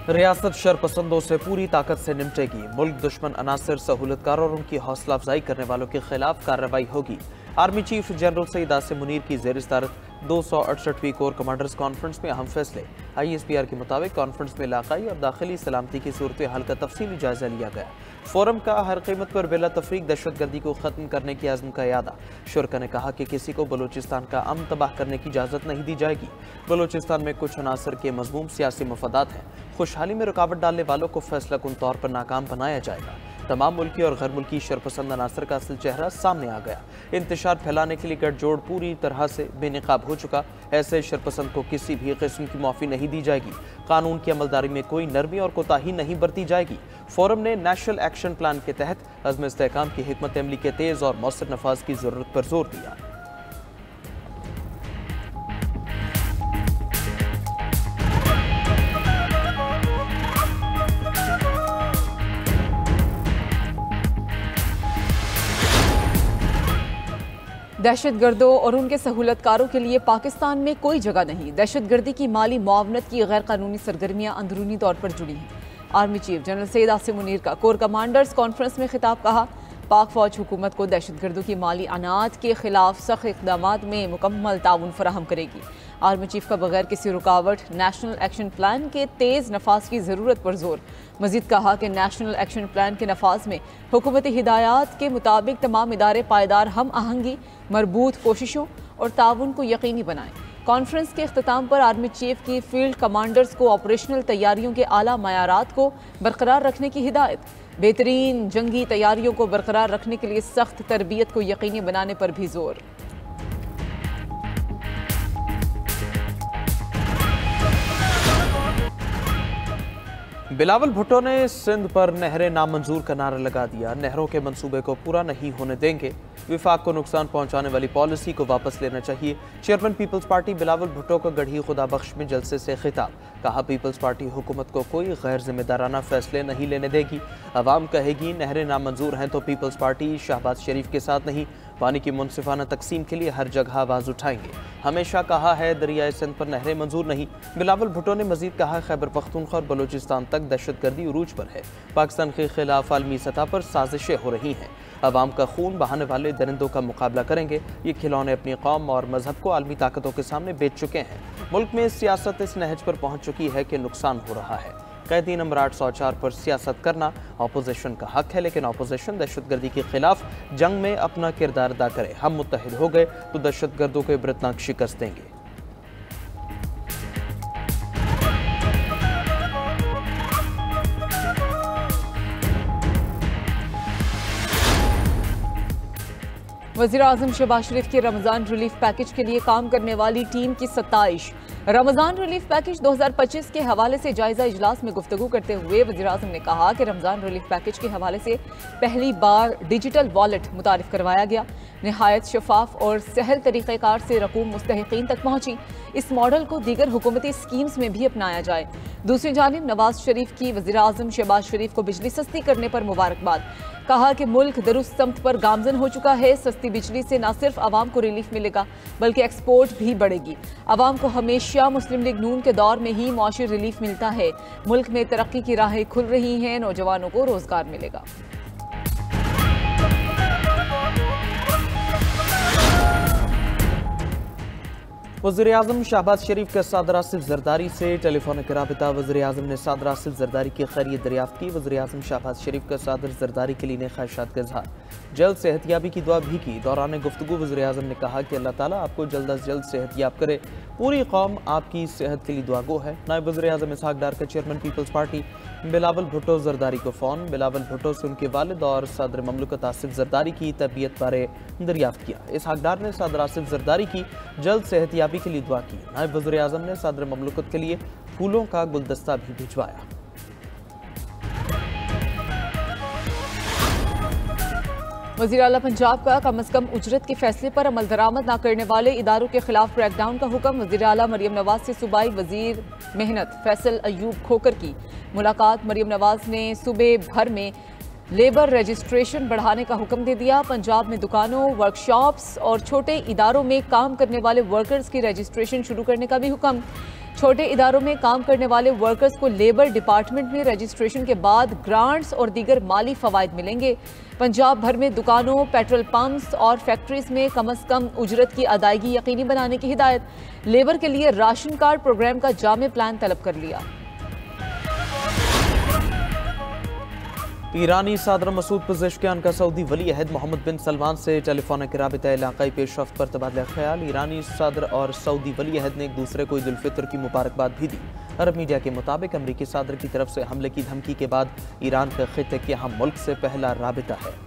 रियासत शरपसंदों से पूरी ताकत से निपटेगी। मुल्क दुश्मन अनासर, सहूलतकारों और उनकी हौसला अफजाई करने वालों के खिलाफ कार्रवाई होगी। Army chief general Syed Asim Munir की ज़ेर सदारत 268वीं कोर कमांडर्स कॉन्फ्रेंस में अहम फैसले। ISPR के मुताबिक कॉन्फ्रेंस में इलाकाई और दाखिली सलामती की सूरत हाल का तफसीली जायजा लिया गया। फोरम का हर कीमत पर बिला तफरीक दहशतगर्दी को खत्म करने की आज़म का यादा। शुरका ने कहा कि किसी को बलूचिस्तान का अमन तबाह करने की इजाज़त नहीं दी जाएगी। बलूचिस्तान में कुछ अनासर के मज़मूम सियासी मफादात हैं। खुशहाली में रुकावट डालने वालों को फैसलाकुन तौर पर नाकाम बनाया जाएगा। तमाम मुल्की और गैर मुल्की शरपसंद अनासर का असल चेहरा सामने आ गया। इंतशार फैलाने के लिए गठजोड़ पूरी तरह से बेनकाब हो चुका। ऐसे शरपसंद को किसी भी किस्म की माफ़ी नहीं दी जाएगी। कानून की अमलदारी में कोई नरमी और कोताही नहीं बरती जाएगी। फोरम ने नेशनल एक्शन प्लान के तहत अज़्म इस्तेहकाम की हिकमत अमली के तेज़ और मौसर नफाज की ज़रूरत पर जोर दिया। दहशतगर्दों और उनके सहूलतकारों के लिए पाकिस्तान में कोई जगह नहीं। दहशतगर्दी की माली मुआवनत की गैर कानूनी सरगर्मियां अंदरूनी तौर पर जुड़ी हैं। Army chief general Syed Asim Munir का कोर कमांडर्स कॉन्फ्रेंस में खिताब। कहा, पाक फौज हुकूमत को दहशतगर्दों की माली अनाज के खिलाफ सख्त इक़दामात में मुकम्मल ताउन फराहम करेगी। आर्मी चीफ का बगैर किसी रुकावट नेशनल एक्शन प्लान के तेज़ नफाज की ज़रूरत पर जोर। मजीद कहा कि नेशनल एक्शन प्लान के नफाज में हुकूमती हिदायत के मुताबिक तमाम इदारे पायदार हम आहंगी, मरबूत कोशिशों और ताउन को यकीनी बनाएं। कॉन्फ्रेंस के अख्ताम पर आर्मी चीफ की फील्ड कमांडर्स को ऑपरेशनल तैयारियों के आला मयारात को बरकरार रखने की हिदायत। बेहतरीन जंगी तैयारियों को बरकरार रखने के लिए सख्त तरबियत को यकीनी बनाने पर भी जोर। बिलावल भुट्टो ने सिंध पर नहरें नामंजूर का नारा लगा दिया। नहरों के मंसूबे को पूरा नहीं होने देंगे। विफाक को नुकसान पहुंचाने वाली पॉलिसी को वापस लेना चाहिए। चेयरमैन पीपल्स पार्टी बिलावल भुट्टो का गढ़ी खुदा बख्श में जलसे से खिताब। कहा, पीपल्स पार्टी हुकूमत को कोई गैर जिम्मेदाराना फैसले नहीं लेने देगी। अवाम कहेगी नहरें नामंजूर हैं तो पीपल्स पार्टी शहबाज शरीफ के साथ नहीं, पानी की मुनसिफाना तकसीम के लिए हर जगह आवाज़ उठाएंगे। हमेशा कहा है दरियाए सिंध पर नहरें मंजूर नहीं। बिलावल भुट्टो ने मजीद कहा, खैबर पख्तूनख्वा और बलूचिस्तान तक दहशतगर्दी उरूज पर है। पाकिस्तान के खिलाफ आलमी सतह पर साजिशें हो रही हैं। अवाम का खून बहाने वाले दरिंदों का मुकाबला करेंगे। ये खिलौने अपनी कौम और मजहब को आलमी ताकतों के सामने बेच चुके हैं। मुल्क में सियासत इस नहज पर पहुंच चुकी है कि नुकसान हो रहा है। कैदी नंबर 804 पर सियासत करना अपोजिशन का हक है, लेकिन अपोजिशन दहशतगर्दी के खिलाफ जंग में अपना किरदार अदा करे। हम मुत्तहिद हो गए तो दहशतगर्दों को इबरतनाक शिकस्त देंगे। वज़ीर आज़म शहबाज शरीफ के रमज़ान रिलीफ पैकेज के लिए काम करने वाली टीम की सताइश। रमज़ान रिलीफ पैकेज 2025 के हवाले से जायजा इजलास में गुफ्तगू करते हुए वज़ीर आज़म ने कहा कि रमज़ान रिलीफ पैकेज के हवाले से पहली बार डिजिटल वॉलेट मुतारिफ करवाया गया। नहायत शफाफ और सहल तरीक़ेकार से रकूम मुस्तहिकीन तक पहुँची। इस मॉडल को दीगर हुकूमती स्कीम्स में भी अपनाया जाए। दूसरी जानिब नवाज शरीफ की वज़ीर आज़म शहबाज शरीफ को बिजली सस्ती करने पर मुबारकबाद। कहा कि मुल्क दुरुस्त समत पर गामजन हो चुका है। सस्ती बिजली से न सिर्फ आवाम को रिलीफ मिलेगा बल्कि एक्सपोर्ट भी बढ़ेगी। आवाम को हमेशा मुस्लिम लीग नून के दौर में ही मौशी रिलीफ मिलता है। मुल्क में तरक्की की राहें खुल रही हैं, नौजवानों को रोजगार मिलेगा। वज़ीर-ए-आज़म शहबाज शरीफ का सादर आसिफ जरदारी से टेलीफोनिक राबिता। वज़ीर-ए-आज़म ने सादर आसिफ जरदारी की खैरियत दरियाफ्त की। वज़ीर-ए-आज़म शहबाज शरीफ का सादर जरदारी के लिए ख्वाहिशात का इजहार, जल्द सेहतयाबी की दुआ भी की। दौरान गुफ्तगू वज़ीर-ए-आज़म ने कहा कि अल्लाह ताला आपको जल्द अज जल्द सेहतयाब करे। पूरी कौम आपकी सेहत के लिए दुआगो है। नायब वज़ीर-ए-आज़म इसहाक डार का चेयरमैन पीपल्स पार्टी बिलावल भुट्टो जरदारी को फ़ोन। बिलावल भुट्टो से उनके वालिद और सदर ममलकत आसिफ जरदारी की तबीयत बारे दरियाफ्त किया। इसहाक डार ने सदर आसिफ जरदारी की जल्द सेहतयाबी के लिए दुआ की। नायब वज़ीर-ए-आज़म ने सदर ममलकत के लिए फूलों का गुलदस्ता भी भिजवाया। वज़ीर आला पंजाब का कम अज़ कम उजरत के फैसले पर अमल दरामद न करने वाले इदारों के खिलाफ क्रैकडाउन का हुक्म। वज़ीर आला मरियम नवाज से सूबाई वज़ीर मेहनत फैसल अयूब खोकर की मुलाकात। मरियम नवाज ने सूबे भर में लेबर रजिस्ट्रेशन बढ़ाने का हुक्म दे दिया। पंजाब में दुकानों, वर्कशॉप्स और छोटे इदारों में काम करने वाले वर्कर्स की रजिस्ट्रेशन शुरू करने का भी हुक्म। छोटे इदारों में काम करने वाले वर्कर्स को लेबर डिपार्टमेंट में रजिस्ट्रेशन के बाद ग्रांट्स और दीगर माली फवायद मिलेंगे। पंजाब भर में दुकानों, पेट्रोल पंप्स और फैक्ट्रीज में कम से कम उजरत की अदायगी यकीनी बनाने की हिदायत। लेबर के लिए राशन कार्ड प्रोग्राम का जामे प्लान तलब कर लिया। ईरानी सदर मसूद पज़ेश्कियान का सऊदी वली अहद मोहम्मद बिन सलमान से टेलीफोनिक राबिता इलाकाई पेशरफ्त पर तबादला ख्याल। ईरानी सदर और सऊदी वली अहद ने एक दूसरे को ईद उल फितर की मुबारकबाद भी दी। अरब मीडिया के मुताबिक अमरीकी सदर की तरफ से हमले की धमकी के बाद ईरान के खित्ते के अहम मुल्क से पहला राबिता है।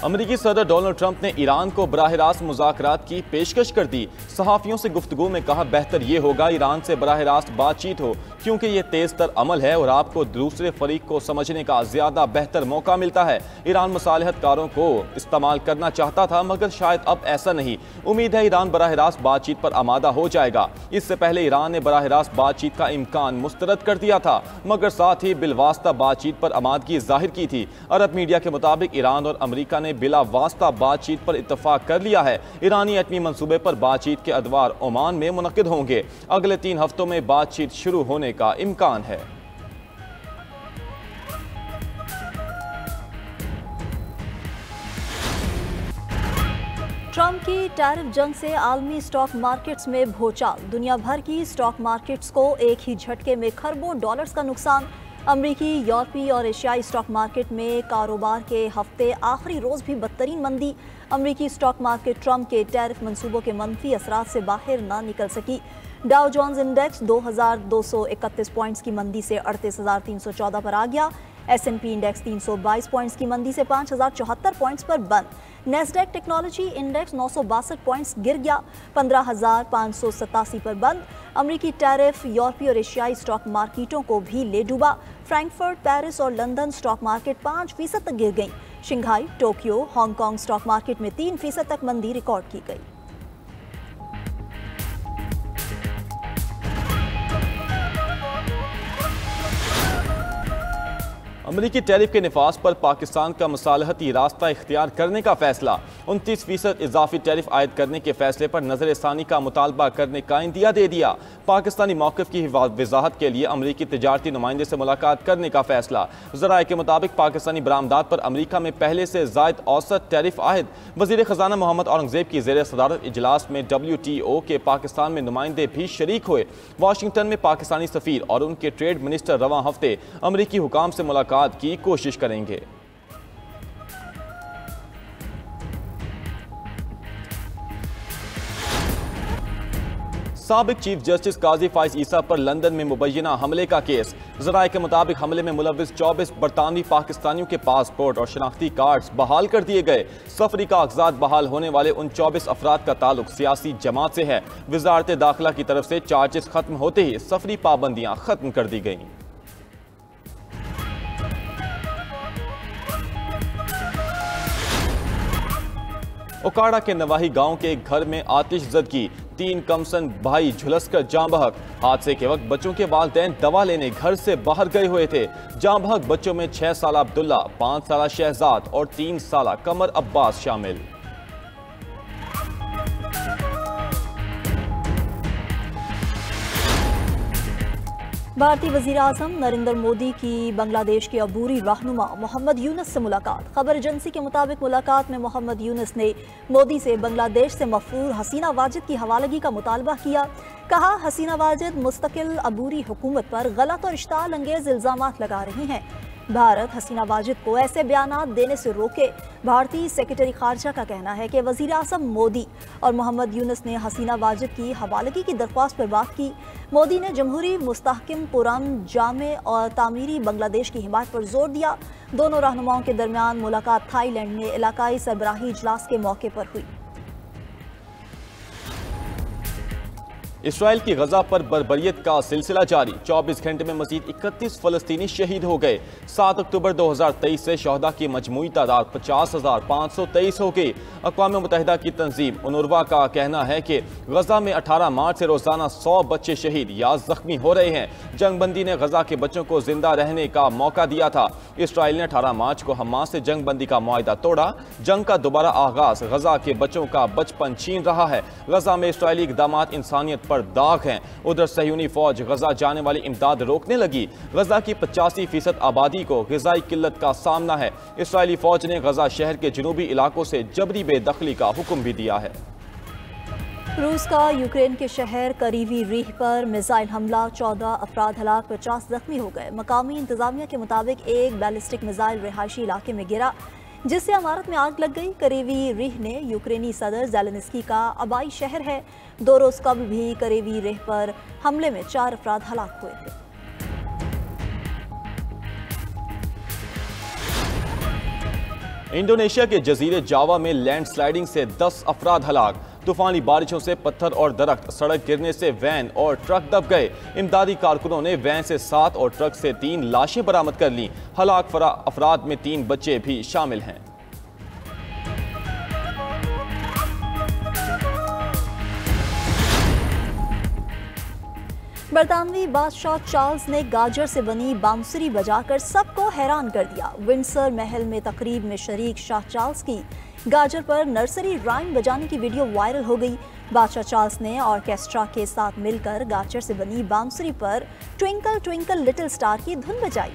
अमरीकी सदर डोनाल्ड ट्रंप ने ईरान को बराह रास्त मुज़ाकरात की पेशकश कर दी। सहाफ़ियों से गुफ्तगू में कहा, बेहतर ये होगा ईरान से बराह रास्त बातचीत हो, क्योंकि ये तेज़ तर अमल है और आपको दूसरे फरीक को समझने का ज़्यादा बेहतर मौका मिलता है। ईरान मसालहतकारों को इस्तेमाल करना चाहता था, मगर शायद अब ऐसा नहीं। उम्मीद है ईरान बराह रास्त बातचीत पर आमादा हो जाएगा। इससे पहले ईरान ने बराह रास्त बातचीत का इम्कान मुस्तरद कर दिया था, मगर साथ ही बिलवास्ता बातचीत पर आमादगी जाहिर की थी। अरब मीडिया के मुताबिक ईरान और अमरीका ने बिला वास्ता बातचीत पर इत्तफाक कर लिया है। ईरानी एटमी मंसूबे पर बातचीत के अदवार ओमान में मुनक्किद होंगे। अगले 3 हफ्तों में बातचीत शुरू होने का इम्कान है। ट्रंप की टैरिफ जंग से आलमी स्टॉक मार्केट्स में भूचाल। दुनिया भर की स्टॉक मार्केट्स को एक ही झटके में खरबों डॉलर्स का नुकसान। अमरीकी, यूरोपीय और एशियाई स्टॉक मार्केट में कारोबार के हफ्ते आखिरी रोज भी बदतरीन मंदी। अमरीकी स्टॉक मार्केट ट्रंप के टैरिफ मंसूबों के मनफी असरात से बाहर ना निकल सकी। डाउ जोन्स इंडेक्स 2231 पॉइंट्स की मंदी से 38,314 पर आ गया। S&P इंडेक्स 322 पॉइंट्स की मंदी से 5,074 पॉइंट्स पर बंद। नेस्डैक टेक्नोलॉजी इंडेक्स 962 पॉइंट्स गिर गया, 15,587 पर बंद। अमरीकी टैरिफ यूरोपीय और एशियाई स्टॉक मार्केटों को भी ले डूबा। फ्रैंकफर्ट, पेरिस और लंदन स्टॉक मार्केट 5% तक गिर गई। Shanghai, Tokyo, Hong Kong stock market में 3% तक मंदी रिकॉर्ड की गई। अमरीकी टैरिफ के निफाज पर पाकिस्तान का मसालहती रास्ता इख्तियार करने का फैसला। 29% इजाफी टैरिफ आयद करने के फैसले पर नजर सानी का मुतालबा करने का इंदिया दे दिया। पाकिस्तानी मौक़िफ़ की वजाहत के लिए अमरीकी तिजारती नुमाइंदे से मुलाकात करने का फैसला। ज़राए के मुताबिक पाकिस्तानी बरामदात पर अमरीका में पहले से ज़ायद औसत टैरिफ आयद। वज़ीर ख़जाना मोहम्मद औरंगज़ेब की ज़ेर सदारत इजलास में WTO के पाकिस्तान में नुमाइंदे भी शरीक हुए। वाशिंगटन में पाकिस्तानी सफ़ीर और उनके ट्रेड मिनिस्टर रवां हफ्ते अमरीकी हुकाम से मुलाकात की कोशिश करेंगे। साबिक चीफ जस्टिस काजी फाइज ईसा पर लंदन में मुबैना हमले का केस। ज़राए के मुताबिक हमले में मुलविस 24 बरतानवी पाकिस्तानियों के पासपोर्ट और शनाख्ती कार्ड्स बहाल कर दिए गए। सफरी कागजात बहाल होने वाले उन 24 अफराद का ताल्लुक सियासी जमात से है। वजारत दाखिला की तरफ से चार्जेस खत्म होते ही सफरी पाबंदियां खत्म कर दी गईं। ओकाड़ा के नवाही गांव के एक घर में आतिशज़दगी। 3 कमसन भाई झुलसकर जाँ बहक। हादसे के वक्त बच्चों के वालिदैन दवा लेने घर से बाहर गए हुए थे। जाँ बहक बच्चों में 6 साला अब्दुल्ला, 5 साला शहजाद और 3 साला कमर अब्बास शामिल। भारतीय वज़ीर आज़म नरेंद्र मोदी की बांग्लादेश के अबूरी रहनुमा मोहम्मद यूनुस से मुलाकात। खबर एजेंसी के मुताबिक मुलाकात में मोहम्मद यूनुस ने मोदी से बांग्लादेश से मफरूर हसीना वाजिद की हवालगी का मुतालबा किया। कहा, हसीना वाजिद मुस्तकिल अबूरी हुकूमत पर गलत और इश्ताल अंगेज इल्ज़ामात लगा रही हैं। भारत हसीना वाजिद को ऐसे बयानात देने से रोके। भारतीय सेक्रेटरी खारजा का कहना है कि वज़ीर आज़म मोदी और मोहम्मद यूनुस ने हसीना वाजिद की हवालगी की दरख्वास्त पर बात की। मोदी ने जमहूरी, मुस्तहकिम, पुरअमन, जामे और तामीरी बांग्लादेश की हिमायत पर जोर दिया। दोनों रहनुमाओं के दरमियान मुलाकात थाईलैंड में इलाकाई सरबराही इजलास के मौके पर हुई। इसराइल की गजा पर बर्बरियत का सिलसिला जारी। 24 घंटे में मजीद 31 फलस्तीनी शहीद हो गए। 7 अक्टूबर 2023 से शहदा की मजमूई तादाद 50,523 हो गई। अक़वाम मुत्तहिदा की तंजीम उनरवा का कहना है कि गजा में 18 मार्च से रोजाना 100 बच्चे शहीद या जख्मी हो रहे हैं। जंगबंदी ने गजा के बच्चों को जिंदा रहने का मौका दिया था। इसराइल ने 18 मार्च को हमास से जंगबंदी का मुआहदा तोड़ा। जंग का दोबारा आगाज गजा के बच्चों का बचपन छीन रहा है। गजा में इसराइली इक़दामात इंसानियत पर दाग हैं। उधर सहयूनी फौज गजा जाने वाली इमदाद रोकने लगी। गजा की 85% आबादी को ग़िज़ाई किल्लत का सामना है। इसराइली फौज ने गजा शहर के जनूबी इलाकों से जबरी बेदखली का हुक्म भी दिया है। रूस का यूक्रेन के शहर करीवी रीह पर मिसाइल हमला, 14 अफराद हलाक, 50 जख्मी हो गए। मकामी इंतजामिया के मुताबिक एक बैलिस्टिक मिसाइल रिहायशी इलाके में गिरा जिससे इमारत में आग लग गई। करीवी रीह ने यूक्रेनी सदर ज़ेलेंस्की का आबाई शहर है। 2 रोज़ कबल भी करीवी रीह पर हमले में 4 अफराद हलाक हुए थे। इंडोनेशिया के जजीरे जावा में लैंडस्लाइडिंग से 10 अफराद हलाक। तूफानी बारिशों से पत्थर और दरख्त, सड़क गिरने से वैन और ट्रक दब गए। इमदादी कारकुनों ने वैन से 7 और ट्रक से 3 लाशें बरामद कर लीं। हलाक अफराद में 3 बच्चे भी शामिल हैं। बरतानवी बादशाह चार्ल्स ने गाजर से बनी बांसुरी बजाकर सबको हैरान कर दिया। विंडसर महल में तकरीब में शरीक शाह चार्ल्स की गाजर पर नर्सरी राइम बजाने की वीडियो वायरल हो गई। बादशाह चार्ल्स ने ऑर्केस्ट्रा के साथ मिलकर गाजर से बनी बांसुरी पर ट्विंकल ट्विंकल लिटिल स्टार की धुन बजाई।